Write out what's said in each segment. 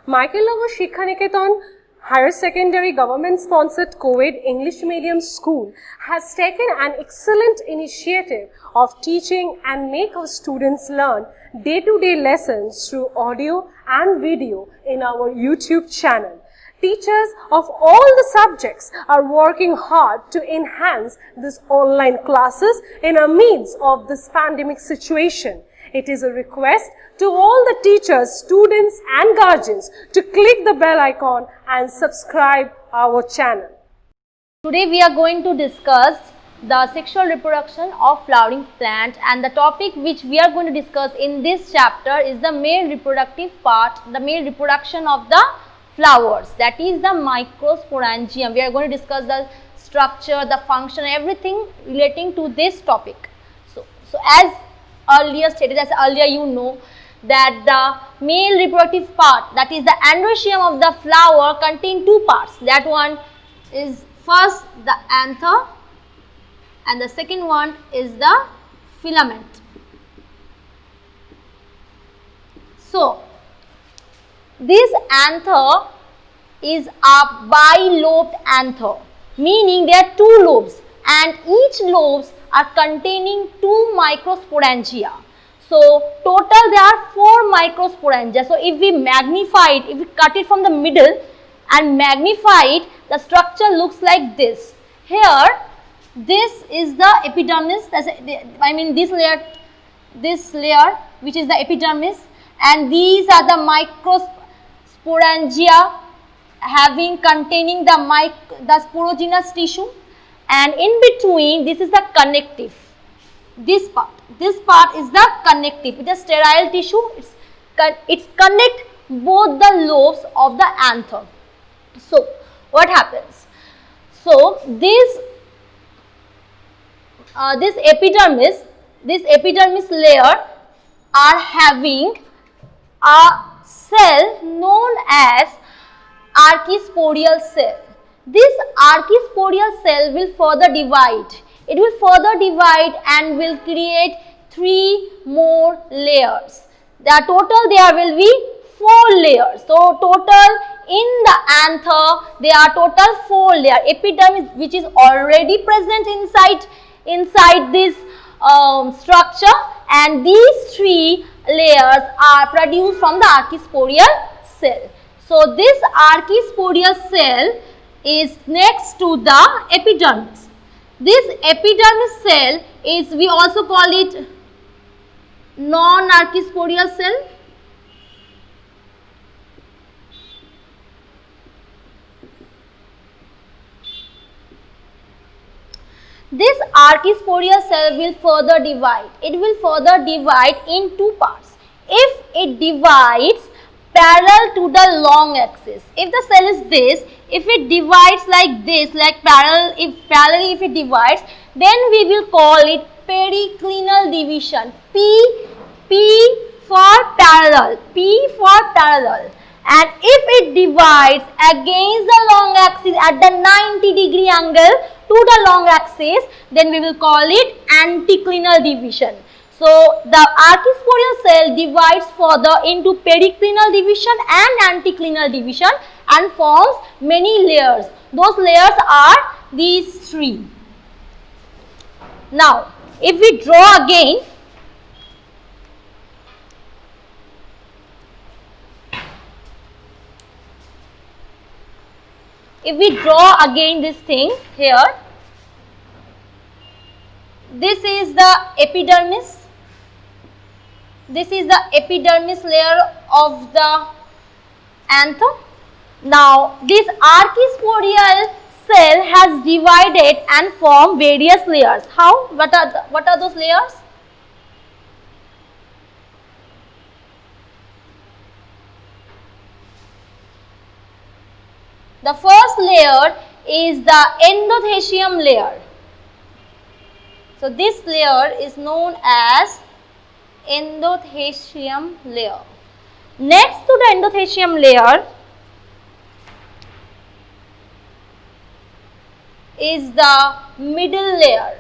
Michaelnagar Shikha Niketan Higher Secondary Government Sponsored Co-ed English Medium School has taken an excellent initiative of teaching and make our students learn day-to-day lessons through audio and video in our YouTube channel. Teachers of all the subjects are working hard to enhance these online classes in the midst of this pandemic situation. It is a request to all the teachers, students and guardians to click the bell icon and subscribe our channel. Today we are going to discuss the sexual reproduction of flowering plant, and the topic which we are going to discuss in this chapter is the male reproductive part, the male reproduction of the flowers, that is the microsporangium. We are going to discuss the structure, the function, everything relating to this topic. So as earlier stated, as earlier you know, that the male reproductive part, that is the androecium of the flower, contain two parts. That one is first the anther and the second one is the filament. So this anther is a bilobed anther, meaning there are two lobes and each lobes are containing two microsporangia. So total there are 4 microsporangia. So if we magnify it, if we cut it from the middle and magnify it, the structure looks like this. Here this is the epidermis, this layer which is the epidermis, and these are the microsporangia containing the sporogenous tissue, and in between this is the connective. This part is the connective. It is sterile tissue. It's connect both the lobes of the anther. So what happens? So this epidermis layer are having a cell known as archisporial cell. This archisporial cell will further divide. It will further divide and will create 3 more layers. The total there will be 4 layers. So total in the anther there are total 4 layers. Epidermis, which is already present inside this structure, and these 3 layers are produced from the archisporial cell. So this archisporial cell is next to the epidermis. This epidermis cell is, we also call it non-archisporial cell. This archisporial cell will further divide. It will further divide in 2 parts. If it divides parallel to the long axis, if the cell is this, if it divides like this, like parallel, if it divides, then we will call it periclinal division. P for parallel, and if it divides against the long axis at the 90-degree angle to the long axis, then we will call it anticlinal division. So the archisporial cell divides further into periclinal division and anticlinal division and forms many layers. Those layers are these 3. Now if we draw again, this thing here, this is the epidermis. This is the epidermis layer of the anther. Now this archisporial cell has divided and formed various layers. How? What are those layers? The first layer is the endothecium layer. So this layer is known as endothecium layer. Next to the endothecium layer is the middle layer.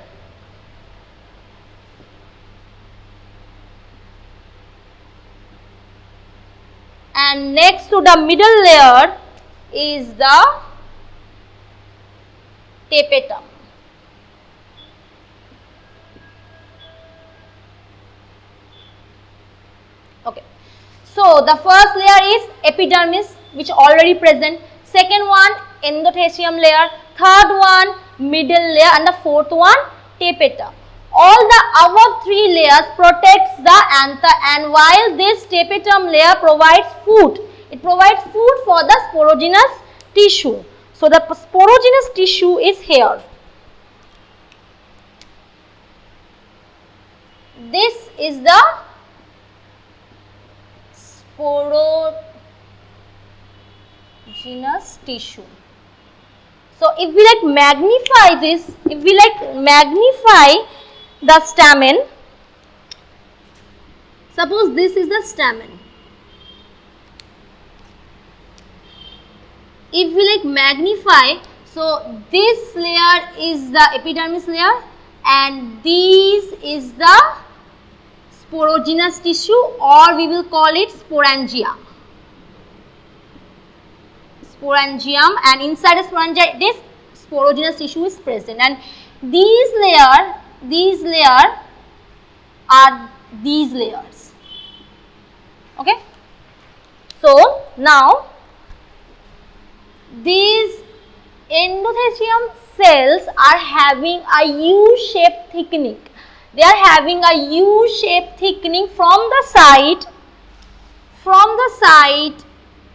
and next to the middle layer is the tapetum. Okay, so the first layer is epidermis, which already present. Second one, endothecium layer. Third one, middle layer, and the fourth one, tapetum. All the above three layers protects the anther, and while this tapetum layer provides food, it provides food for the sporogenous tissue. So the sporogenous tissue is here. This is the sporogenous tissue. So if we like magnify this, if we like magnify the stamen, suppose this is the stamen. If we like magnify, so this layer is the epidermis layer and this is the sporogenous tissue, or we will call it sporangia. Sporangium, and inside the sporangia this sporogenous tissue is present, and these layer are these layers. Okay. So now these endothecium cells are having a U-shaped thickening. They are having a U-shaped thickening from the side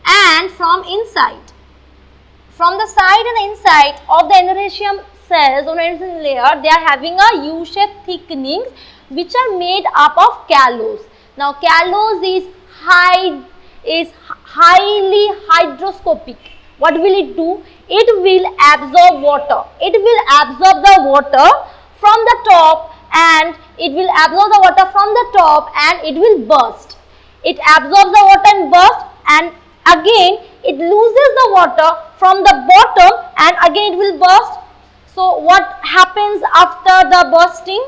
and from inside. From the side and the inside of the endothecium cells on the endothelial layer, they are having a U-shaped thickening which are made up of callus. Now callus is highly hygroscopic. What will it do? It will absorb water. It will absorb the water from the top, and it will absorb the water from the top and it will burst. It absorbs the water and burst, and again it loses the water from the bottom and again it will burst. So what happens after the bursting?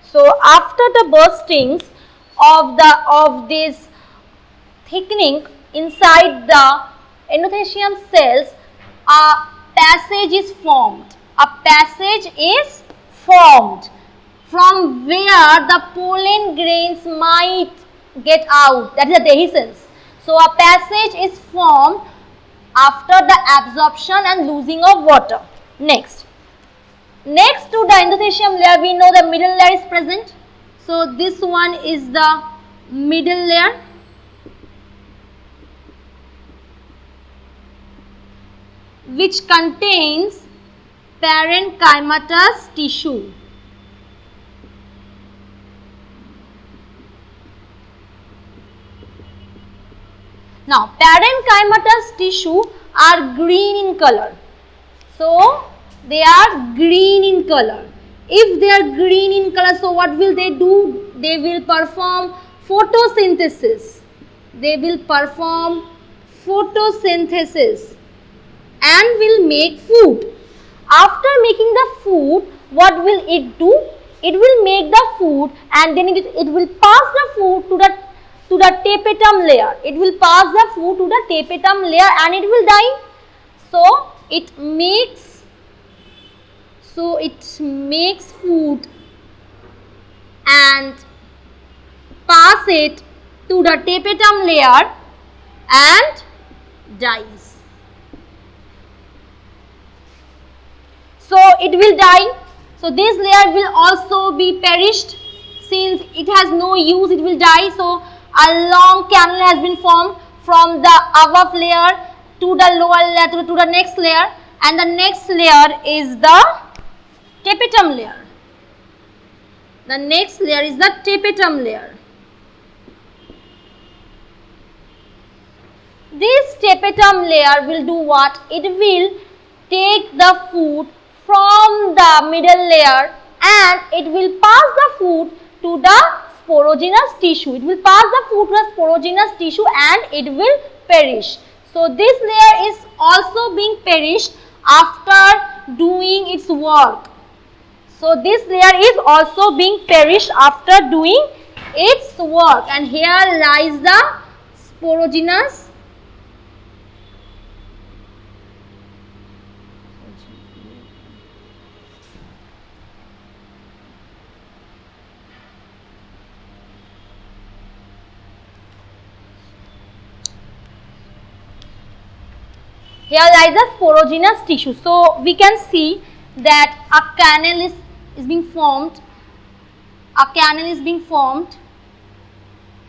So after the burstings of this thickening inside the endothecium cells, a passage is formed. A passage is formed from where the pollen grains might get out. That is the dehiscence. So a passage is formed after the absorption and losing of water. Next to the endothecium layer, we know the middle layer is present. So this one is the middle layer. Which contains parenchymatous tissue. Now parenchymatous tissue are green in color. So they are green in color. If they are green in color, so what will they do? They will perform photosynthesis. They will perform photosynthesis and will make food. After making the food, what will it do? It will make the food, and then it will pass the food to the tapetum layer. It will pass the food to the tapetum layer and it will die. So it makes food and pass it to the tapetum layer and dies. So it will die. So this layer will also be perished. Since it has no use, it will die. So a long canal has been formed from the above layer to the lower layer to the next layer, and the next layer is the tapetum layer. The next layer is the tapetum layer. This tapetum layer will do what? It will take the food from the middle layer and it will pass the food to the sporogenous tissue. It will pass the food to the sporogenous tissue and it will perish. So this layer is also being perished after doing its work. So this layer is also being perished after doing its work, and here lies the sporogenous tissue. So we can see that a canal is being formed. A canal is being formed,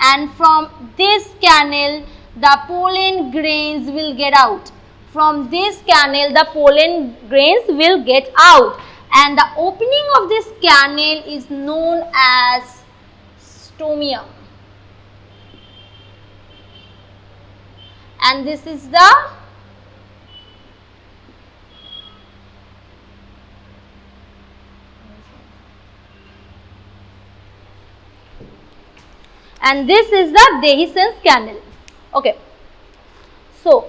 and from this canal the pollen grains will get out. From this canal the pollen grains will get out, and the opening of this canal is known as stomium. And this is the dehiscence canal. Okay. So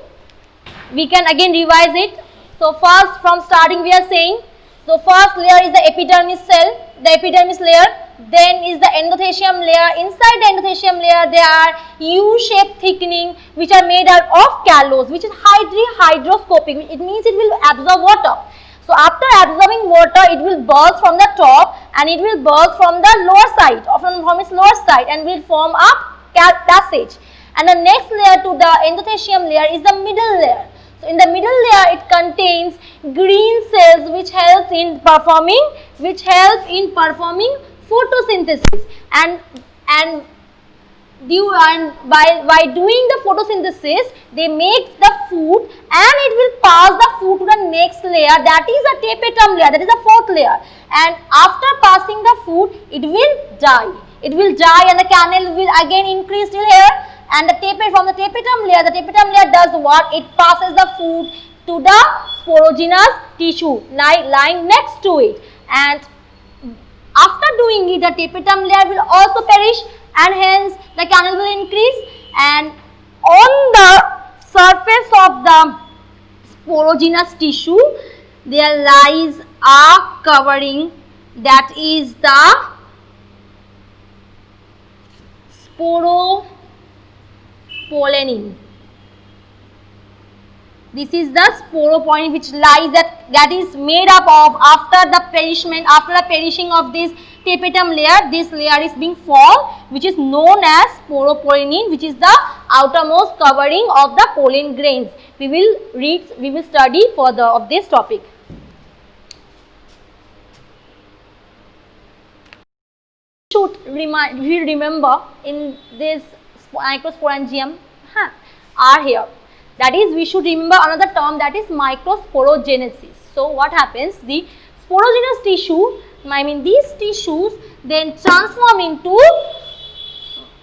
we can again revise it. So first, from starting we are saying, so first layer is the epidermis cell, the epidermis layer. Then is the endothecium layer. Inside the endothecium layer there are U-shaped thickening which are made out of callose, which is highly hydroscopic. It means it will absorb water. So after absorbing water, it will burst from the top and it will burst from the lower side, from its lower side, and will form a passage. And the next layer to the endothecium layer is the middle layer. So in the middle layer, it contains green cells which helps in performing photosynthesis, and by doing the photosynthesis, they make the food and it will pass the food to the next layer, that is a tapetum layer, that is the fourth layer. And after passing the food, it will die. It will die and the canal will again increase till here, and from the tapetum layer does what? It passes the food to the sporogenous tissue lying next to it, and after doing it, the tapetum layer will also perish, and hence the canal will increase, and on the surface of the sporogenous tissue there lies a covering, that is the sporopollenin. This is the sporopollenin which lies, that is made up of, after the perishing of this tapetum layer, this layer is being formed, which is known as sporopollenin, which is the outermost covering of the pollen grains. We will study further of this topic. We remember in this microsporangium are here. That is, we should remember another term, that is microsporogenesis. So what happens? The sporogenous tissue, these tissues then transform into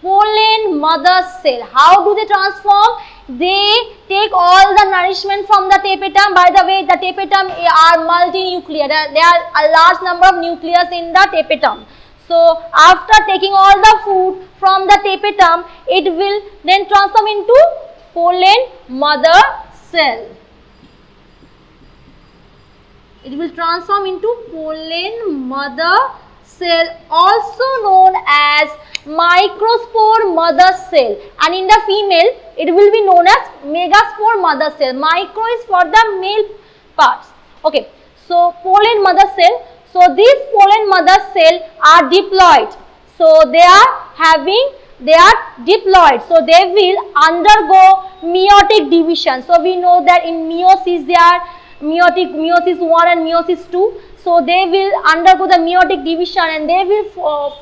pollen mother cell. How do they transform? They take all the nourishment from the tapetum. By the way, the tapetum are multinuclear. There are a large number of nucleus in the tapetum. So after taking all the food from the tapetum, it will then transform into pollen mother cell. It will transform into pollen mother cell, also known as microspore mother cell, and in the female it will be known as megaspore mother cell. Micro is for the male parts. Okay, so pollen mother cell. So these pollen mother cell are diploid. So they are diploid. So they will undergo meiotic division. So we know that in meiosis they are meiosis 1 and meiosis 2. So they will undergo the meiotic division and they will form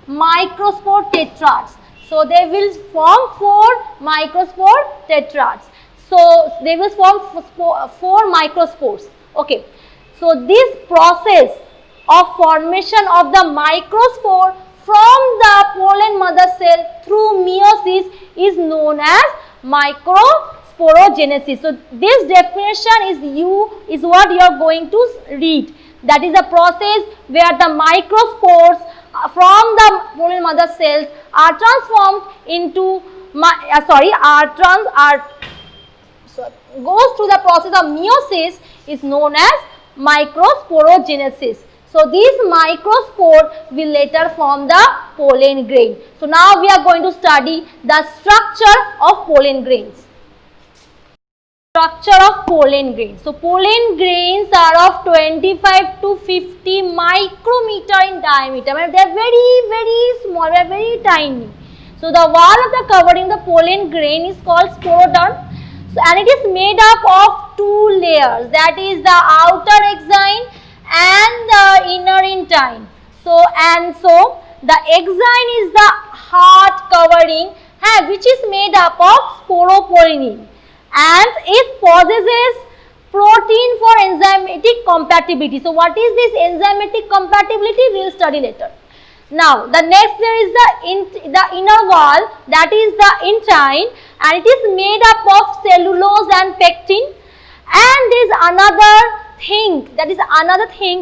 microspore tetrads. So they will form 4 microspore tetrads. So they will form 4 microspores. Okay. So this process of formation of the microspore from the pollen mother cell through meiosis is known as microsporogenesis. So this definition is what you are going to read. That is a process where the microspores from the pollen mother cells are transformed into goes through the process of meiosis is known as microsporogenesis. So these microspore will later form the pollen grain. So now we are going to study the structure of pollen grains. Structure of pollen grains. So pollen grains are of 25 to 50 micrometer in diameter. I mean, they are very small, they are very tiny. So the wall of the covering the pollen grain is called sporoderm. So, and it is made up of two layers, that is the outer exine and the inner intine. So the exine is the hard covering which is made up of sporopollenin, and it possesses protein for enzymatic compatibility. So what is this enzymatic compatibility? We will study later. Now the next there is the inner wall, that is the intine, and it is made up of cellulose and pectin. And there is another thing,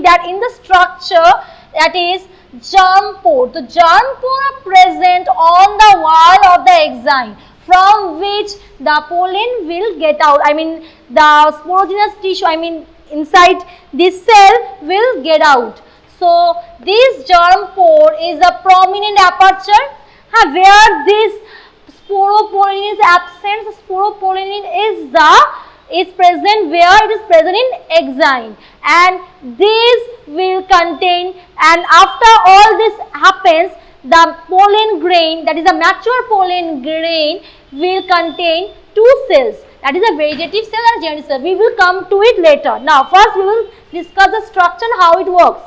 that in the structure, that is germ pore. The germ pore are present on the wall of the exine, from which the pollen will get out. I mean the sporogenous tissue, inside this cell will get out. So this germ pore is a prominent aperture where this sporopollenin is absent. Sporopollenin is present where it is present in exine, and this will contain, and after all this happens, the pollen grain, that is a mature pollen grain, will contain two cells, that is a vegetative cell and a germinative cell. We will come to it later. Now first we will discuss the structure and how it works.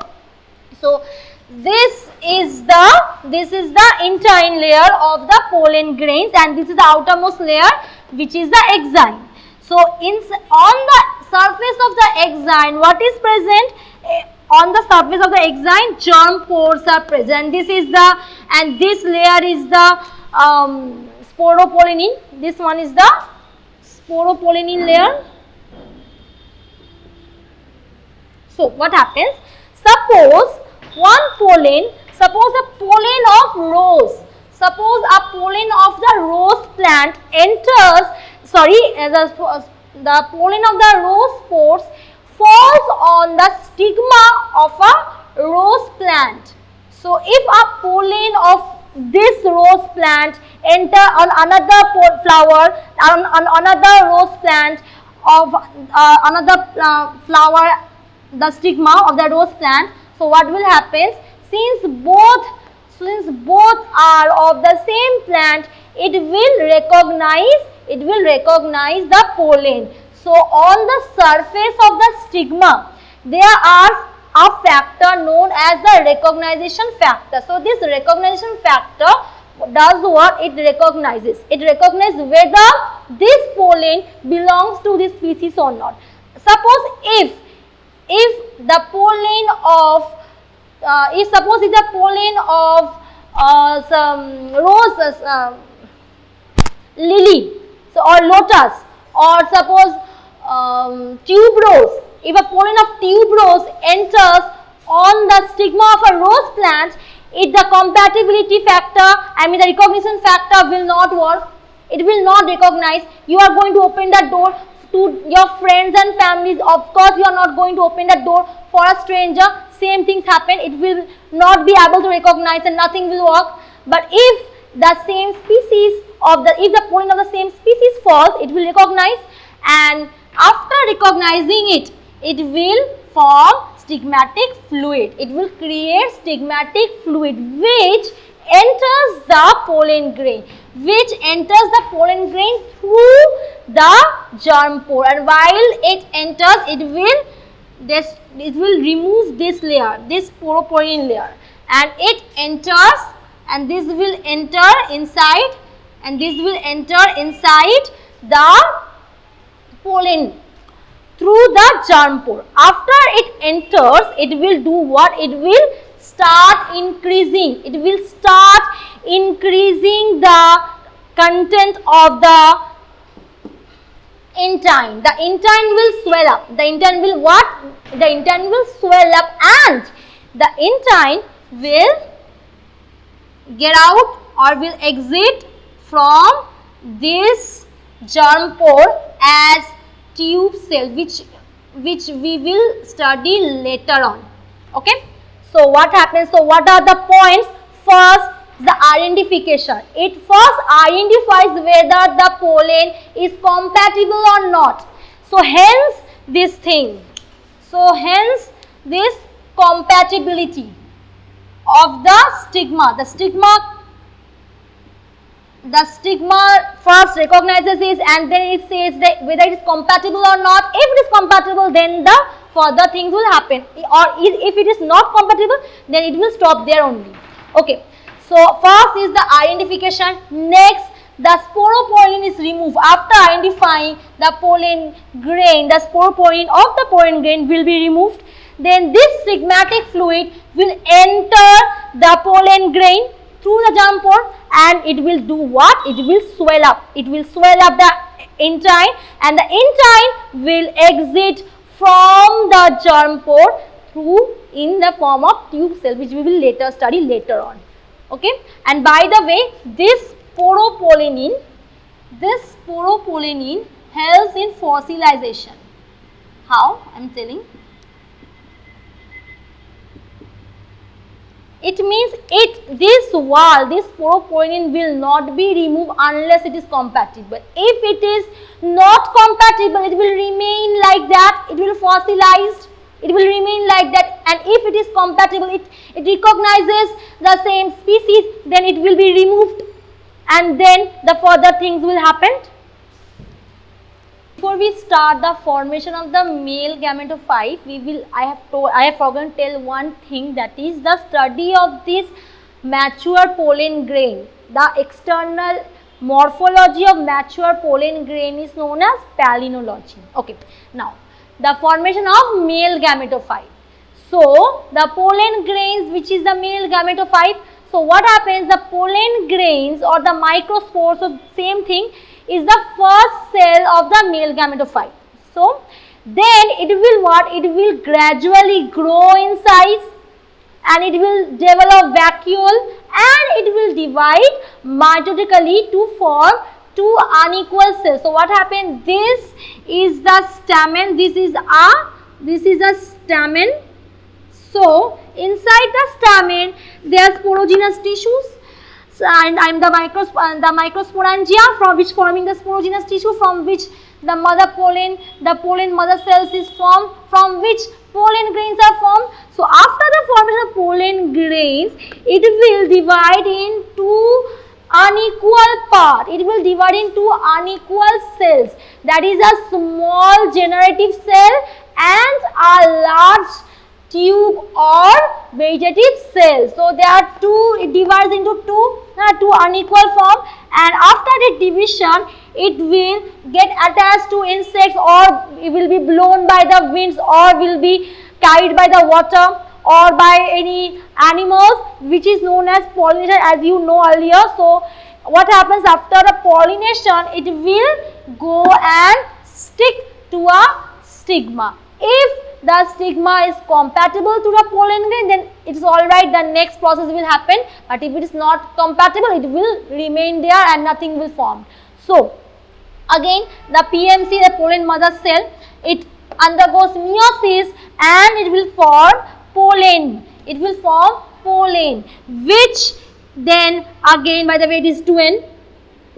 So this is the intine layer of the pollen grains, and this is the outermost layer, which is the exine. So on the surface of the exine, what is present? On the surface of the exine, germ pores are present. This layer is the sporopollenin. This one is the sporopollenin layer. So what happens? Suppose a pollen of rose. Suppose a pollen of the rose plant enters. The pollen of the rose spores falls on the stigma of a rose plant. So if a pollen of this rose plant enter on another flower, on another rose plant of another flower, the stigma of the rose plant. So what will happen? Since both are of the same plant, it will recognize the pollen. So on the surface of the stigma, there are a factor known as the recognition factor. So this recognition factor does what? It recognizes whether this pollen belongs to this species or not. Suppose if the pollen of some rose, lily, or lotus, or suppose tuberose, if a pollen of tuberose enters on the stigma of a rose plant, the compatibility factor, the recognition factor will not work. It will not recognize. You are going to open the door to your friends and families. Of course, you are not going to open the door for a stranger. Same things happen. It will not be able to recognize and nothing will work. But if the same species if the pollen of the same species falls, it will recognize, and after recognizing it, it will form stigmatic fluid. It will create stigmatic fluid which enters the pollen grain, through the germ pore, and while it enters, it will remove this layer, this sporopollenin layer, and it enters, and this will enter inside, the pollen through the germ pore. After it enters, it will do what? It will start increasing. The content of the intine. The intine will swell up. The intine will what? The intine will swell up, and the intine will get out or will exit from this germ pore as tube cell, which we will study later on. Okay. So what happens? So what are the points? First, the identification. It first identifies whether the pollen is compatible or not. So hence this thing. So hence this compatibility of the stigma. The stigma first recognizes this and then it says that whether it is compatible or not. If it is compatible, then the further things will happen, or if it is not compatible, then it will stop there only. Okay. So first is the identification. Next, the sporopollen is removed. After identifying the pollen grain, the sporopollen of the pollen grain will be removed. Then this stigmatic fluid will enter the pollen grain through the germ pore and it will do what? It will swell up. It will swell up the intine and the intine will exit from the germ pore through in the form of tube cell, which we will later study later on. Okay. And by the way, this sporopollenin helps in fossilization. How? I am telling. It means this sporopollen will not be removed unless it is compatible. If it is not compatible, it will remain like that, it will fossilize, it will remain like that, and if it is compatible, it recognizes the same species, then it will be removed and then the further things will happen. Before we start the formation of the male gametophyte, I have forgotten to tell one thing, that is the study of this mature pollen grain. The external morphology of mature pollen grain is known as palynology. Okay. Now, the formation of male gametophyte. So, the pollen grains, which is the male gametophyte. So, what happens? The pollen grains or the microspores, so same thing, is the first cell of the male gametophyte. So, then it will what? It will gradually grow in size and it will develop vacuole and it will divide mitotically to form two unequal cells. So, what happens? This is the stamen, this is a stamen. So, inside the stamen there are sporogenous tissues and the microsporangia from which forming the sporogenous tissue from which the pollen mother cells is formed, from which pollen grains are formed. So, after the formation of pollen grains, it will divide into unequal part. It will divide into unequal cells, that is a small generative cell and a large tube or vegetative cells. So, there are two, it divides into two unequal form, and after the division it will get attached to insects or it will be blown by the winds or will be carried by the water or by any animals, which is known as pollination, as you know earlier. So, what happens after the pollination? It will go and stick to a stigma. If the stigma is compatible to the pollen grain, then it is alright, the next process will happen, but if it is not compatible, it will remain there and nothing will form. So, again the PMC, the pollen mother cell, it undergoes meiosis and it will form pollen. It will form pollen, which then again, by the way, it is 2N,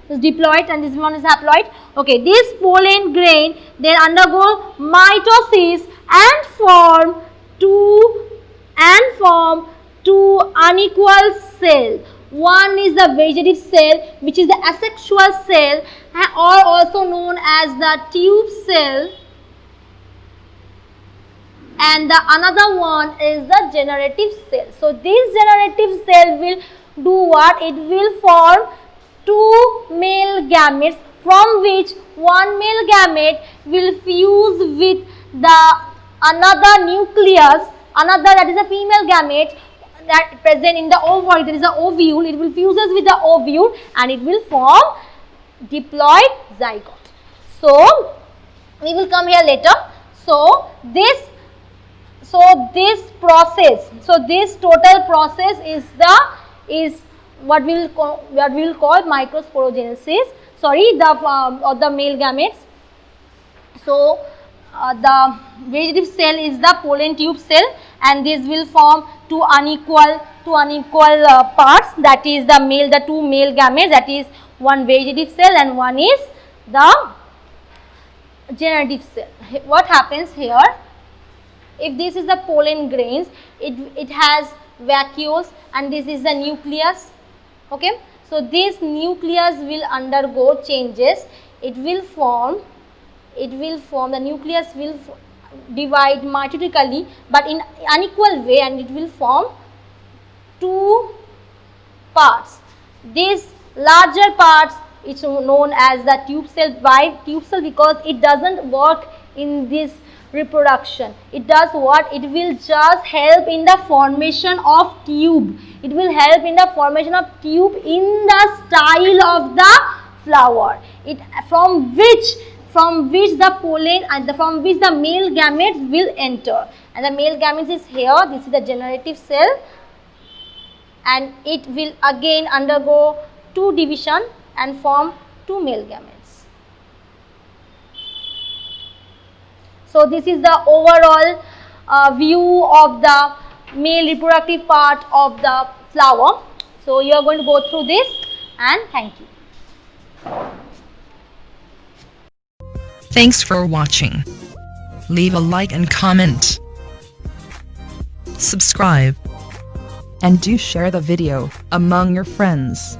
is diploid and this one is haploid. Okay, this pollen grain then undergo mitosis and form two unequal cells. One is the vegetative cell, which is the asexual cell, or also known as the tube cell, and the another one is the generative cell. So, this generative cell will do what? It will form two male gametes, from which one male gamete will fuse with the another nucleus, another, that is a female gamete that present in the ovary, there is a ovule, it will fuses with the ovule and it will form diploid zygote. So, we will come here later. So, this process, so this total process is what we will call microsporogenesis. Sorry, the male gametes. So the vegetative cell is the pollen tube cell, and this will form two unequal parts, that is the two male gametes, that is one vegetative cell and one is the generative cell. What happens here, if this is the pollen grains, it has vacuoles and this is the nucleus. Okay, so this nucleus will undergo changes. It will form the nucleus will divide mitotically but in unequal way, and it will form two parts. These larger parts is known as the tube cell. Why tube cell? Because it doesn't work in this reproduction. It does what? It will just help in the formation of tube. It will help in the formation of tube in the style of the flower. From which the pollen and from which the male gametes will enter. And the male gametes is here. This is the generative cell, and it will again undergo two division and form two male gametes. So this is the overall view of the male reproductive part of the flower. So you are going to go through this, and thank you. Thanks for watching. Leave a like and comment. Subscribe. And do share the video among your friends.